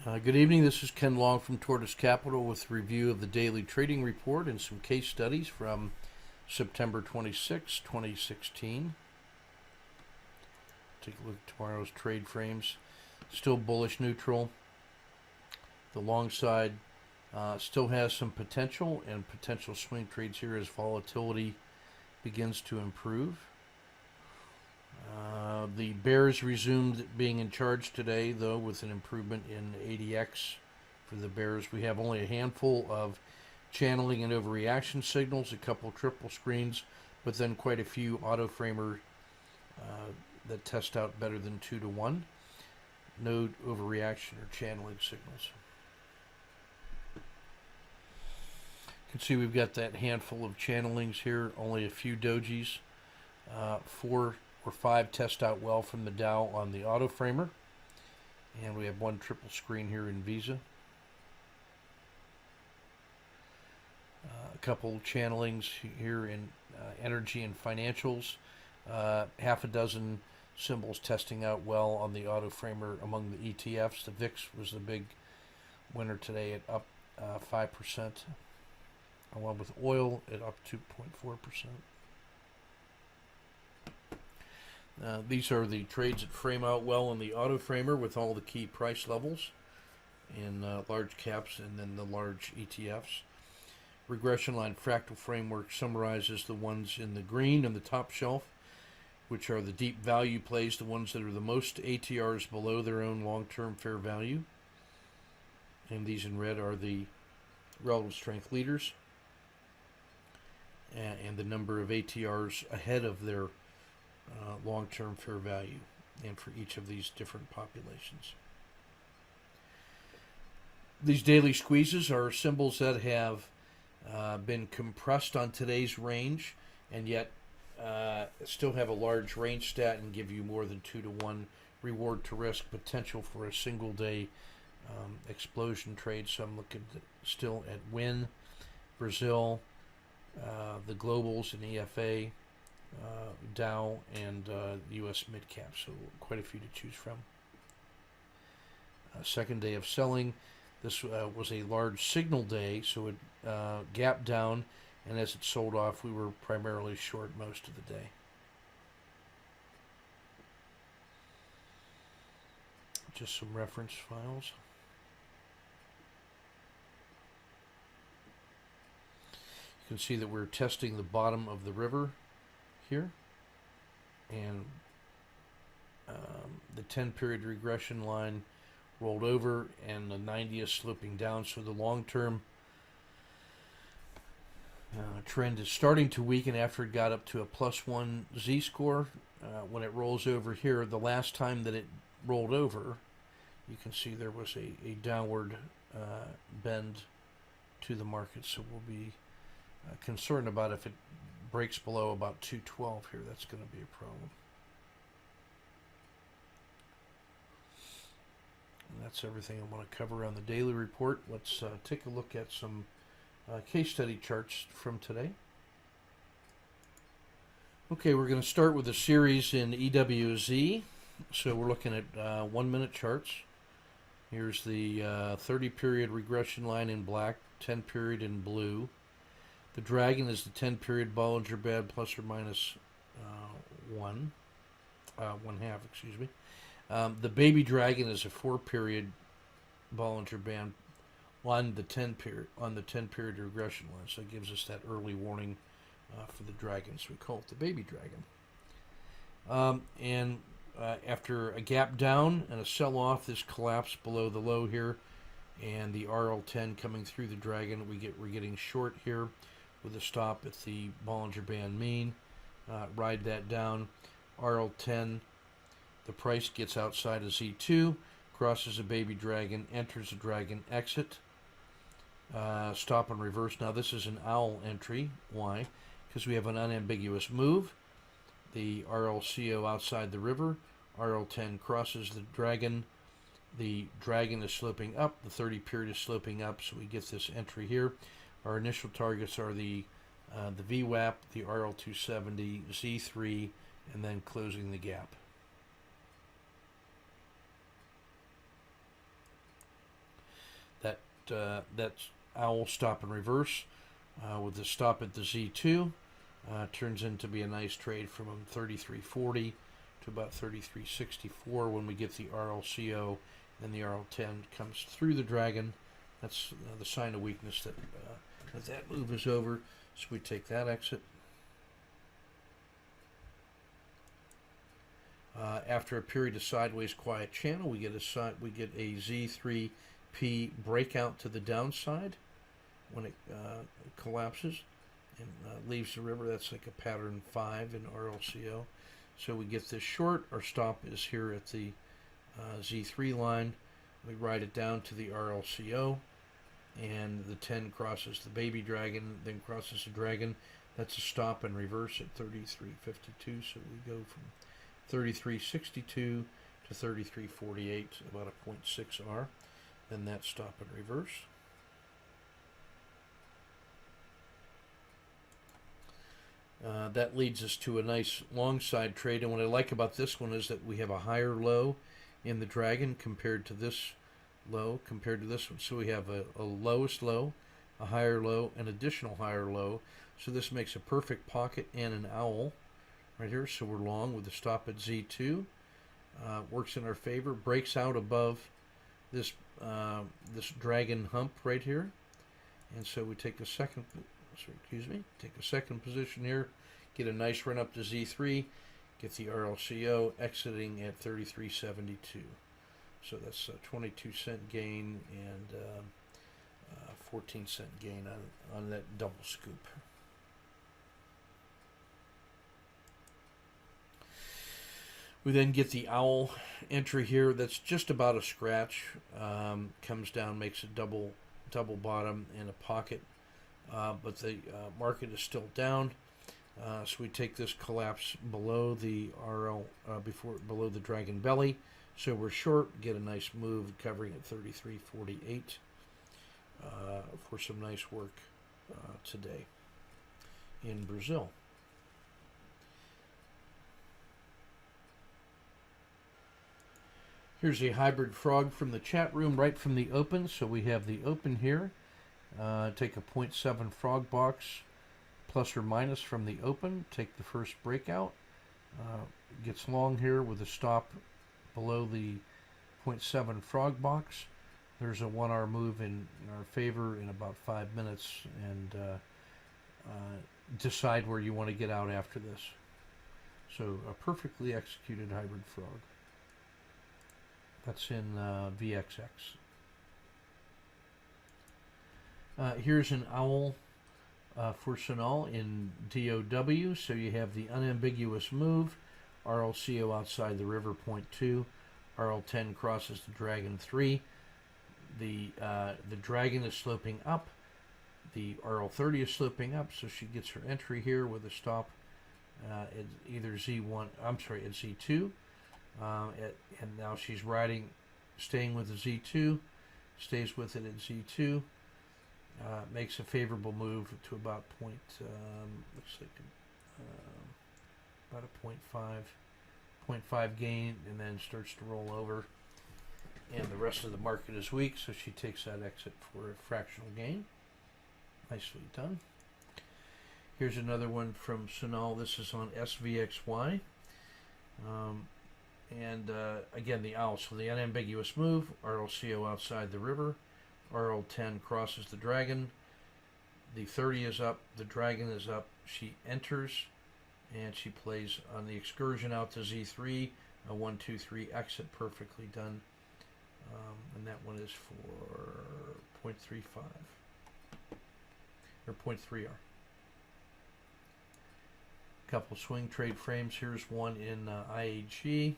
Good evening. This is Ken Long from Tortoise Capital with a review of the daily trading report and some case studies from September 26, 2016. Take a look at tomorrow's trade frames. Still bullish neutral. The long side still has some potential and potential swing trades here as volatility begins to improve. The bears resumed being in charge today, though, with an improvement in ADX for the bears. We have only a handful of channeling and overreaction signals, a couple triple screens, but then quite a few auto framer that test out better than 2 to 1. No overreaction or channeling signals. You can see we've got that handful of channelings here, only a few dojis, 4 or 5 test out well from the Dow on the auto framer, and we have one triple screen here in Visa. A couple channelings here in energy and financials, half a dozen symbols testing out well on the auto framer among the ETFs. The VIX was the big winner today at up 5%, along with oil at up 2.4%. These are the trades that frame out well in the auto framer with all the key price levels in large caps and then the large ETFs. Regression line fractal framework summarizes the ones in the green on the top shelf, which are the deep value plays, the ones that are the most ATRs below their own long-term fair value. And these in red are the relative strength leaders and the number of ATRs ahead of their long-term fair value, and for each of these different populations. These daily squeezes are symbols that have been compressed on today's range and yet still have a large range stat and give you more than 2 to 1 reward to risk potential for a single day explosion trade. So I'm looking still at WIN, Brazil, the globals and EFA, Dow, and U.S. mid-cap, so quite a few to choose from. Second day of selling. This was a large signal day, so it gapped down, and as it sold off, we were primarily short most of the day. Just some reference files. You can see that we're testing the bottom of the river here, and the 10-period regression line rolled over and the 90 is sloping down, so the long-term trend is starting to weaken after it got up to a +1 z-score. When it rolls over here, the last time that it rolled over, you can see there was a downward bend to the market, so we'll be concerned about if it breaks below about 212 here. That's going to be a problem. And that's everything I want to cover on the daily report. Let's take a look at some case study charts from today. Okay, we're going to start with a series in EWZ. So we're looking at 1-minute charts. Here's the 30-period regression line in black, 10-period in blue. The dragon is the 10-period Bollinger Band plus or minus 1/2, excuse me. The baby dragon is a 4-period Bollinger Band on the 10-period regression line, so it gives us that early warning for the dragon. So we call it the baby dragon. After a gap down and a sell-off, this collapsed below the low here, and the RL10 coming through the dragon, we're getting short here with a stop at the Bollinger Band mean. Ride that down. RL10, the price gets outside of Z2, crosses a baby dragon, enters a dragon exit. Stop and reverse. Now this is an owl entry. Why? Because we have an unambiguous move. The RLCO outside the river. RL10 crosses the dragon. The dragon is sloping up. The 30 period is sloping up, so we get this entry here. Our initial targets are the VWAP, the RL270, Z3, and then closing the gap. that owl stop and reverse with the stop at the Z2 turns into be a nice trade from 33.40 to about 33.64 when we get the RLCO and the RL10 comes through the dragon. That's the sign of weakness that that move is over. So we take that exit. After a period of sideways quiet channel, we get a Z3P breakout to the downside when it collapses and leaves the river. That's like a pattern 5 in RLCO. So we get this short. Our stop is here at the Z3 line. We ride it down to the RLCO, and the 10 crosses the baby dragon, then crosses the dragon. That's a stop and reverse at 33.52. So we go from 33.62 to 33.48, about a 0.6 R. Then that stop and reverse. That leads us to a nice long side trade, and what I like about this one is that we have a higher low in the dragon compared to this low, compared to this one. So we have a lowest low, a higher low, an additional higher low. So this makes a perfect pocket and an owl right here. So we're long with the stop at Z2. Works in our favor, breaks out above this this dragon hump right here, and so we take a second. Take a second position here, get a nice run up to Z3, get the RLCO exiting at 33.72. So that's a 22-cent gain and 14-cent gain on that double scoop. We then get the owl entry here. That's just about a scratch. Comes down, makes a double bottom and a pocket. But the market is still down, so we take this collapse below the RL below the dragon belly. So we're short, get a nice move covering at 33.48 for some nice work today in Brazil. Here's a hybrid frog from the chat room right from the open. So we have the open here. Take a 0.7 frog box plus or minus from the open. Take the first breakout. Gets long here with a stop below the 0.7 frog box. There's a 1R move in our favor in about 5 minutes, and decide where you want to get out after this. So a perfectly executed hybrid frog. That's in VXX. Here's an owl for Sonal in DOW. So you have the unambiguous move, RLCO outside the river, 0.2. RL10 crosses the dragon 3. The dragon is sloping up. The RL30 is sloping up, so she gets her entry here with a stop at either Z1. I'm sorry, at Z2. And now she's staying with the Z2. Stays with it at Z2. Makes a favorable move to about looks like about a 0.5 gain, and then starts to roll over. And the rest of the market is weak, so she takes that exit for a fractional gain. Nicely done. Here's another one from Sonal. This is on SVXY. Again, the owl. So the unambiguous move, RLCO outside the river. RL10 crosses the dragon. The 30 is up. The dragon is up. She enters, and she plays on the excursion out to Z3. A 1, 2, 3 exit, perfectly done. And that one is for 0.35 or 0.3R. Couple swing trade frames. Here's one in IAG.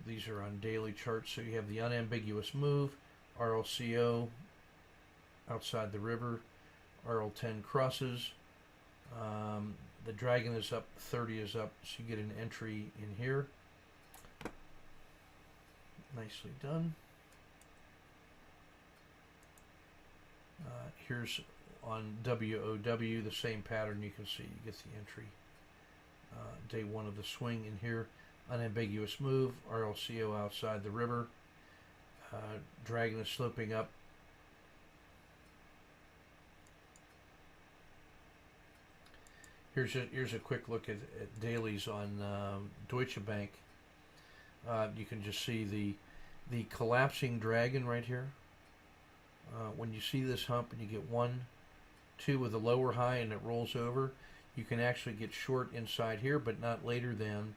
These are on daily charts. So you have the unambiguous move, RLCO outside the river, RL10 crosses. The dragon is up, 30 is up, so you get an entry in here. Nicely done. Here's on WOW, the same pattern. You can see you get the entry. Day one of the swing in here. Unambiguous move, RLCO outside the river. Dragon is sloping up, Here's a quick look at dailies on Deutsche Bank. You can just see the collapsing dragon right here. When you see this hump and you get 1, 2 with a lower high and it rolls over, you can actually get short inside here, but not later than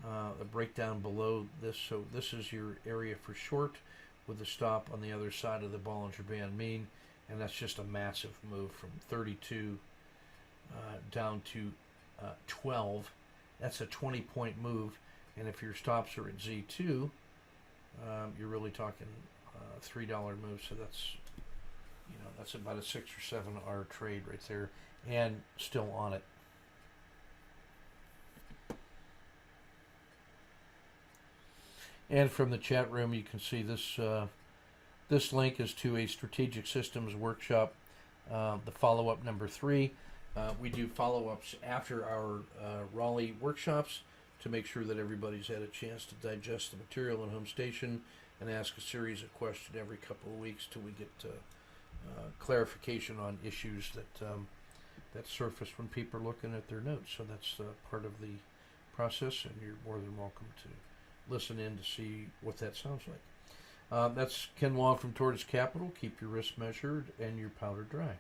a breakdown below this. So this is your area for short with a stop on the other side of the Bollinger Band mean, and that's just a massive move from 32 down to 12. That's a 20-point move, and if your stops are at Z2, you're really talking $3 move. So that's about a 6 or 7 hour trade right there, and still on it. And from the chat room, you can see this. This link is to a strategic systems workshop, the follow-up number 3. We do follow-ups after our Raleigh workshops to make sure that everybody's had a chance to digest the material in home station and ask a series of questions every couple of weeks till we get clarification on issues that surface when people are looking at their notes. So that's part of the process, and you're more than welcome to listen in to see what that sounds like. That's Ken Wong from Tortoise Capital. Keep your risk measured and your powder dry.